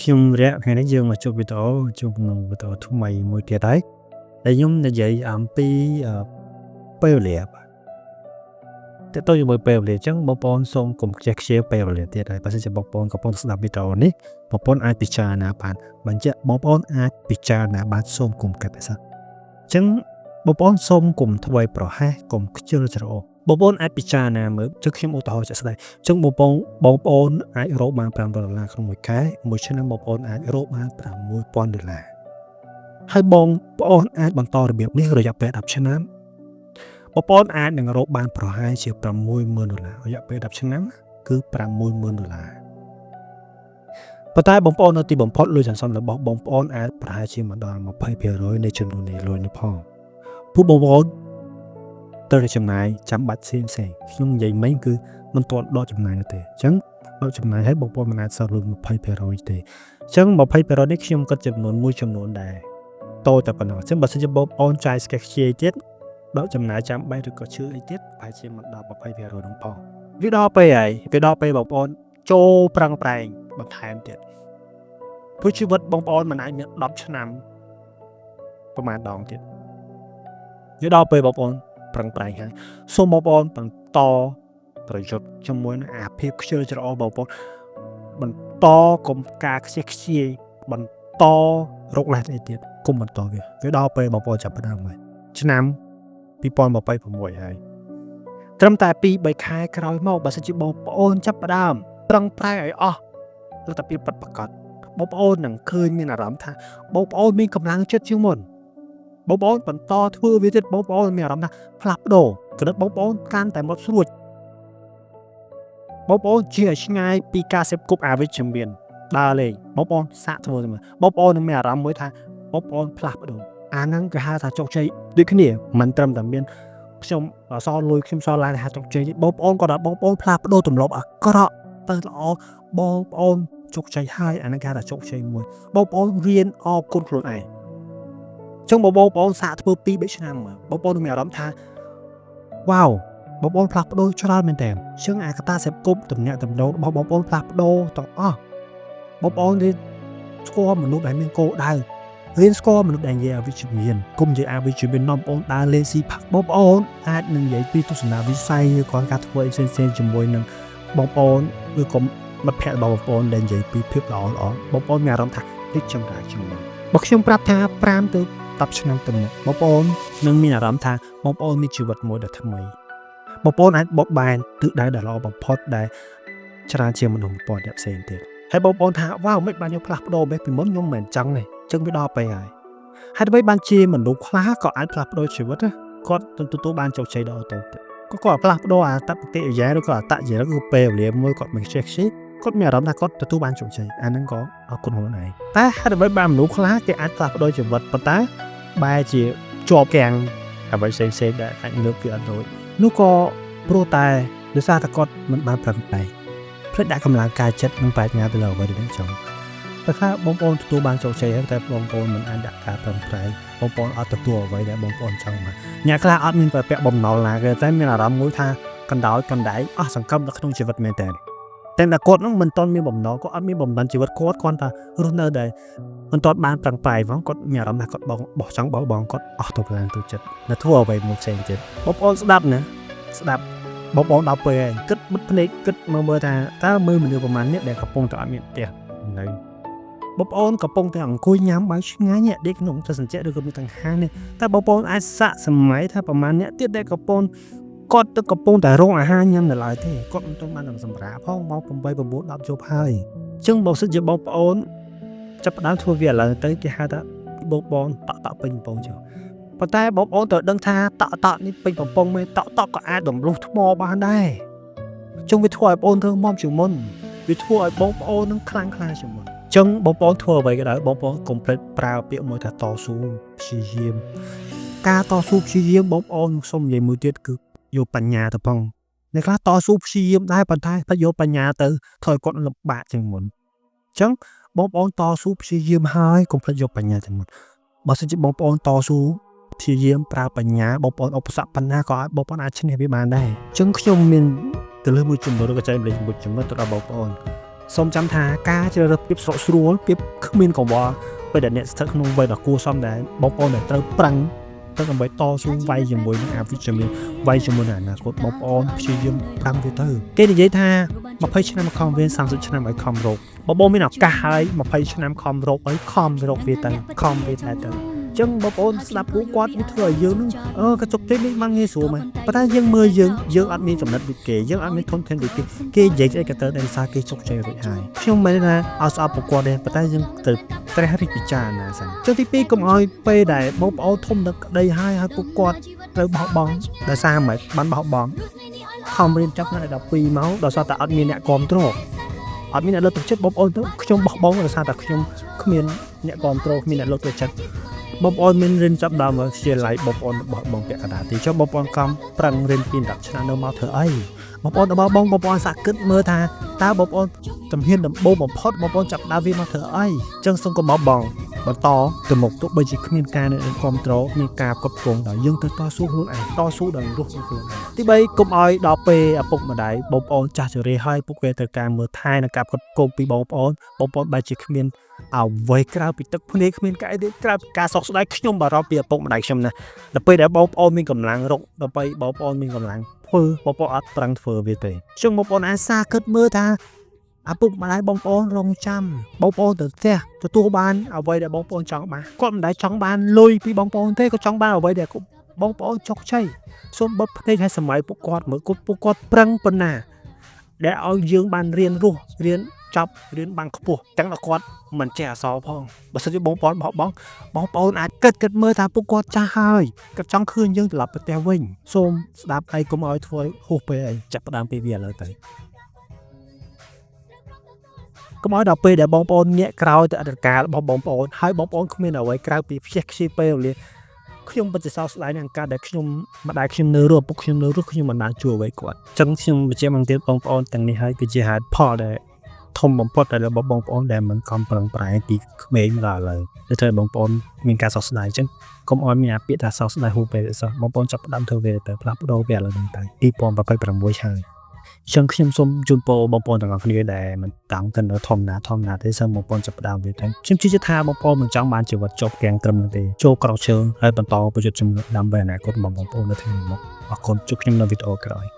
ខ្ញុំរយៈថ្ងៃនេះយើងមកជួបវីដេអូជួបក្នុងវីដេអូថ្មីមួយទៀតហើយដែលខ្ញុំនិយាយអំពីពេលវេលាតើតើជាមួយពេលវេលាអញ្ចឹងបងប្អូនសូមកុំខ្ជះខ្ជាយពេលវេលាទៀតហើយបើសិនជាបងប្អូនកំពុងស្ដាប់វីដេអូនេះបងប្អូនអាចពិចារណាបានបញ្ជាក់បងប្អូនអាចពិចារណាបានសូមកុំកាត់សោះអញ្ចឹងបងប្អូនសូមកុំធ្វើប្រហែសកុំខ្ជិលច្រអូសបងប្អូនអាចពិចារណាមើលចុះខ្ញុំឧទាហរណ៍ជាក់ស្ដែងអញ្ចឹងបងប្អូនអាចរកបាន$5ក្នុងមួយខែមួយឆ្នាំបងប្អូនអាចរកបាន$6,000ហើយបងប្អូនអាចបន្តរបៀបនេះរយៈពេល10ឆ្នាំបងប្អូនអាចនឹងរកបានប្រហែលជា$60,000រយៈពេល10ឆ្នាំគឺ$60,000ប៉ុន្តែបងប្អូននៅទីបំផុតលុយសន្សំរបស់បងប្អូនអាចប្រហែលជាមកដល់20%នៃចំនួននៃលុយនេះផងពួកបងប្អូនត្រូវតែចំណាយចាំបាច់ផ្សេងខ្ញុំនិយាយមិញគឺមិនទាន់ដកចំណាយនោះទេអញ្ចឹងដកចំណាយឲ្យបងប្អូនមិនអាចសល់លុយ20%ទេអញ្ចឹង20%នេះខ្ញុំគិតចំនួនមួយចំនួនដែរតូចតែប៉ុណ្ណោះអញ្ចឹងបើសិនជាបងប្អូនចាយស្កេះខ្ជាយទៀតដកចំណាយចាំបាច់ឬក៏ឈឺអីទៀតប្រហែលជាមិនដល់20%នោះផងវាដល់ពេលហើយវាដល់ពេលបងប្អូនចូលប្រឹងប្រែងបន្ថែមទៀតព្រោះជីវិតបងប្អូនមិនអាចមាន10ឆ្នាំប្រហែលដងទៀតវាដល់ពេលបងប្អូនប្រឹងប្រែងហើយសូមបងប្អូនបន្តប្រយុទ្ធជាមួយនឹងអាភាពខ្ជិលច្រអូសបងប្អូនបន្តកុំការខ្ជិះខ្ជាយបន្តរកលេសអីទៀតកុំបន្តវាដល់ពេលបងប្អូនចាប់ផ្ដើមហើយឆ្នាំ2026ហើយត្រឹមតែ 2-3 ខែក្រោយមកបើសិនជាបងប្អូនចាប់ផ្ដើមប្រឹងប្រែងឲ្យអស់លទ្ធភាពពិតប្រាកដបងប្អូននឹងឃើញមានអារម្មណ៍ថាបងប្អូនមានកម្លាំងចិត្តជាងមុនបងប្អូនបន្តធ្វើវាទៀតបងប្អូនមានអារម្មណ៍ថាផ្លាស់ប្ដូរគណិតបងប្អូនកាន់តែមកស្រួចបងប្អូនជាឆ្ងាយពីការសេពគប់អវិជ្ជមានដើរលេងបងប្អូនសាកធ្វើទៅមើលបងប្អូននឹងមានអារម្មណ៍មួយថាបងប្អូនផ្លាស់ប្ដូរអាហ្នឹងគេហៅថាជោគជ័យដូចគ្នាមិនត្រឹមតែមានខ្ញុំសល់លុយខ្ញុំសល់ឡានថាជោគជ័យបងប្អូនក៏ថាបងប្អូនផ្លាស់ប្ដូរទម្លាប់អាក្រក់ទៅល្អបងប្អូនជោគជ័យហើយអាហ្នឹងគេថាជោគជ័យមួយបងប្អូនរៀនអរគុណខ្លួនឯងចឹងបងប្អូនសាកធ្វើ 2-3 ឆ្នាំបងប្អូនមានអារម្មណ៍ថាវ៉ាវបងប្អូនផ្លាស់ប្ដូរច្រើនមែនតើចឹងអាកតាសេពគប់តំណាក់តំណងរបស់បងប្អូនផ្លាស់ប្ដូរទាំងអស់បងប្អូនរៀនស្គាល់មនុស្សដែលមានគោលដៅរៀនស្គាល់មនុស្សដែលនិយាយអវិជ្ជមានគុំនិយាយអវិជ្ជមាននាំបងប្អូនដើរលេងស៊ីផាក់បងប្អូនអាចនឹងនិយាយពីទស្សនវិស័យឬក៏ការធ្វើអីផ្សេងៗជាមួយនឹងបងប្អូនឬក៏មិត្តភក្តិរបស់បងប្អូនដែលនិយាយពីភាពល្អបងប្អូនមានអារម្មណ៍ថារីកចម្រើនជាងមុនបើខ្ញុំប្រាប់ថា5ទៅ10ឆ្នាំទៅមុខបងប្អូននឹងមានអារម្មណ៍ថាបងប្អូនមានជីវិតមួយដែលថ្មីបងប្អូនអាចបបបែនទិសដៅដ៏ល្អបំផុតដែលច្រើនជាងមនុស្សបំផុតផ្សេងទៀតហើយបងប្អូនថាវ៉ាវមិនបានខ្ញុំផ្លាស់ប្ដូរបែបពីមុនខ្ញុំមិនចឹងទេចឹងវាដល់ពេលហើយហើយដើម្បីបានជាមនុស្សខ្លះក៏អាចផ្លាស់ប្ដូរជីវិតគាត់ទទួលបានជោគជ័យដ៏ទៅគាត់ផ្លាស់ប្ដូរអត្តបកិរិយាឬក៏អត្តចរិតឬពេលវេលាមួយគាត់មិនខ្ជិះខ្ជាយគាត់មានអារម្មណ៍ថាគាត់ទទួលបានជោគជ័យអាហ្នឹងក៏អរគុណខ្លួនឯងតែហើយដើម្បីបានមនុស្សខ្លះគេអាចផ្លាស់ប្ដូរជីវិតប៉ុន្តែបែរជាជាប់គាំងអ្វីផ្សេងៗដែលអាចលើកវាអត់រួចនោះក៏ព្រោះតែដោយសារតែគាត់មិនបានប្រឹងប្រែងផ្លេចដាក់កម្លាំងកាយចិត្តនិងប្រាជ្ញាទៅលើអ្វីដែលចង់តែថាបងប្អូនទទួលបានជោគជ័យហើយតែបងប្អូនមិនអាចដាក់ការប្រឹងប្រែងបងប្អូនអត់ទទួលអ្វីដែលបងប្អូនចង់មកអ្នកខ្លះអត់មានពាក់បំណុលណាគេតែមានអារម្មណ៍មួយថាកណ្ដោយកណ្ដែងអស់សង្ឃឹមនៅក្នុងជីវិតមែនតើតែគាត់នឹងមិនទាន់មានបំណុលគាត់អត់មានបំណិនជីវិតគាត់គ្រាន់តែរស់នៅដែលមិនទាន់បានប្រឹងប្រែងផងគាត់មានអារម្មណ៍ថាគាត់បោះចង់បងគាត់អស់ទៅកម្លាំងទៅចិត្តនៅធ្វើអ្វីមួយផ្សេងទៀតបងប្អូនស្ដាប់បងប្អូនដល់ពេលហើយគិតមុតភ្នែកគិតមើលថាតើមើលមនុស្សប្រមាណនេះដែលកំពុងតែអត់មានផ្ទះនៅបងប្អូនកំពុងតែអង្គុយញ៉ាំបាយឆ្ងាញ់ដេកក្នុងទៅសញ្ជាក់ឬក៏មានទាំងហាងនេះតែបងប្អូនអាចសាកសម័យថាប្រមាណអ្នកទៀតដែលកំពុងគាត់ទៅកំពុងតែរងអាហារញ៉ាំនៅឡើយទេគាត់មិនទាន់បាននឹងសម្រាប់ផងមក8 9 10យប់ហើយអញ្ចឹងបើសិនជាបងប្អូនចាប់ផ្ដើមធ្វើវាឥឡូវទៅគេហៅថាបងប្អូនតក់ពេញកំពុងចុះប៉ុន្តែបងប្អូនត្រូវដឹងថាតក់នេះពេញកំពុងមេតក់ក៏អាចដំរុះថ្មបានដែរអញ្ចឹងវាធ្វើឲ្យបងប្អូនធ្វើមកជាងមុនវាធ្វើឲ្យបងប្អូននឹងខ្លាំងក្លាជាងមុនអញ្ចឹងបងប្អូនធ្វើអ្វីក៏ដោយបងប្អូនកុំភ្លេចប្រើពាក្យមួយថាតស៊ូព្យាយាមការតស៊ូព្យាយាមបងប្អូនសុំនិយាយមួយទៀតគឺយកបញ្ញាទៅផងអ្នកខ្លះតស៊ូព្យាយាមដែរប៉ុន្តែតែយកបញ្ញាទៅធ្វើឲ្យគាត់លំបាកជាងមុនអញ្ចឹងបងប្អូនតស៊ូព្យាយាមហើយកុំភ្លេចយកបញ្ញាទៅមុនបើសិនជាបងប្អូនតស៊ូព្យាយាមប្រើបញ្ញាបងប្អូនឧបសគ្គបណ្ណាក៏អាចបងប្អូនអាចឈ្នះវាបានដែរអញ្ចឹងខ្ញុំមានទៅលើមួយចំនួនឬក៏ចែកម្លេចមួយចំណុចទៅដល់បងប្អូន សូមចាំថាការជ្រើសរើសភាពស្រកស្រួលភាពគ្មានកង្វល់ពេលដែលអ្នកស្ថិតក្នុងវ័យដ៏គួរសមដែរបងប្អូនដែលត្រូវប្រឹងទៅដើម្បីតស៊ូវាយជាមួយនឹងអវិជ្ជមានវាយជាមួយនឹងអនាគតបងប្អូនព្យាយាមប្រឹងវាទៅគេនិយាយថា20ឆ្នាំខំរៀន30ឆ្នាំឲ្យខំរកបងប្អូនមានឱកាសហើយ20ឆ្នាំខំរកឲ្យខំរកវាទៅខំវាទៅចឹងបងប្អូនស្ដាប់ពួកគាត់វាធ្វើឲ្យយើងនឹងក៏ជោគជ័យនេះមិនងាយស្រួលមែនប៉ុន្តែយើងមើលយើងអត់មានចំណិតដូចគេយើងអត់មានធនធានដូចគេនិយាយស្អីក៏ទៅដោយសារគេជោគជ័យរួចហើយខ្ញុំមិនថាឲ្យស្អប់ពួកគាត់ទេប៉ុន្តែយើងទៅត្រេះរិះពិចារណាសិនចុះទី2កុំឲ្យពេលដែលបងប្អូនធំដឹកក្តីហើយពួកគាត់ត្រូវបោះបង់ដោយសារមិនបានបោះបង់ខំរៀនចាប់ដល់12មកដោយសារតែអត់មានអ្នកគ្រប់គ្រងអត់មានអ្នកលើកទឹកចិត្តបងប្អូនទៅខ្ញុំបោះបង់ដោយសារតែខ្ញុំគ្មានអ្នកគ្រប់គ្រងគ្មានអ្នកលើកទឹកចិត្តបងប្អូនមានរៀនចាប់ដើមវិទ្យាល័យបងប្អូនរបស់បងពាក់កណ្ដាលទីចុះបងប្អូនកំប្រឹងរៀនពី10ឆ្នាំនៅមកធ្វើអីបងប្អូនរបស់បងប្អូនសាកគិតមើលថាតើបងប្អូនជំហានដំបូងបំផុតបងប្អូនចាប់ដើមវាមកធ្វើអីចឹងសូមកុំមកបងបន្តទៅមុខទោះបីជាគ្មានការគ្រប់គ្រងមានការគ្រប់គ្រងដល់យើងទៅតស៊ូខ្លួនឯងតស៊ូដល់រស់ខ្លួនឯងទី3កុំឲ្យដល់ពេលឪពុកម្ដាយបងប្អូនចាស់ជរាហើយពួកគេត្រូវការមើលថែនិងការគ្រប់គ្រងពីបងប្អូនបែរជាគ្មានអ្វីក្រៅពីទឹកភ្នែកគ្មានកាយទេក្រៅពីការសោកស្ដាយខ្ញុំបារម្ភពីឪពុកម្ដាយខ្ញុំណាដល់ពេលដែលបងប្អូនមានកម្លាំងរកដល់ពេលបងប្អូនមានកម្លាំងធ្វើបងប្អូនអត់ប្រឹងធ្វើវាទេខ្ញុំបងប្អូនអាសាគិតមើលថាឪពុកម្ដាយបងប្អូនរងចាំបងប្អូនទៅផ្ទះទទួលបានអ្វីដែលបងប្អូនចង់បានគាត់មិនដែលចង់បានលុយពីបងប្អូនទេគាត់ចង់បានអ្វីដែលបងប្អូនជោគជ័យសូមបិទភ្នែកឲ្យសម័យពួកគាត់មើលពួកគាត់ប្រឹងប៉ុណ្ណាដែលឲ្យយើងបានរៀនរស់រៀនចប់រៀនបានខ្ពស់ទាំងដល់គាត់មិនចេះអក្សរផងបើសិនជាបងប្អូនបោះបង់បងប្អូនអាចគិតមើលថាពួកគាត់ចាស់ហើយគាត់ចង់ឃើញយើងត្រឡប់ទៅផ្ទះវិញសូមស្ដាប់ហើយកុំឲ្យធ្វើហួសពេលអីចាប់ផ្ដើមពីវាឥឡូវទៅកុំឲ្យដល់ពេលដែលបងប្អូនញាក់ក្រោយទៅអត្តការរបស់បងប្អូនហើយបងប្អូនគ្មានអ្វីក្រៅពីខ្ជិះខ្ជាយពេលវេលាខ្ញុំពិតជាសោកស្ដាយនឹងការដែលខ្ញុំម្ដាយខ្ញុំនៅរស់ឪពុកខ្ញុំនៅរស់ខ្ញុំមិនបានជួយអ្វីគាត់អញ្ចឹងខ្ញុំបញ្ជាក់មកទៀតបងប្អូនទាំងនេះហើយគឺជាហេតុផលដែលធំបំផុតដែលរបស់បងប្អូនដែលមិនខំប្រឹងប្រែងពីក្មេងមកដល់ឥឡូវទៅធ្វើបងប្អូនមានការសោកស្ដាយអញ្ចឹងកុំឲ្យមានអាពាក្យថាសោកស្ដាយហួសពេលសោះបងប្អូនចាប់ផ្ដើមធ្វើវាទៅផ្លាស់ប្ដូរវាឥឡូវហ្នឹងទៅ2026ហើយចឹងខ្ញុំសូមជូនពរបងប្អូនទាំងអស់គ្នាដែលមិនតាំងទៅនៅធម្មតាទេសូមបងប្អូនចាប់ផ្ដើមវាទៅខ្ញុំជឿថាបងប្អូនមិនចង់បានជីវិតចុះទាំងត្រឹមនោះទេចូលក្រោកឈើហើយបន្តប្រយុទ្ធជំនឿដើម្បីអនាគតរបស់បងប្អូននៅថ្ងៃមុខអរគុណជួបខ្ញុំនៅវីដេអូក្រោយ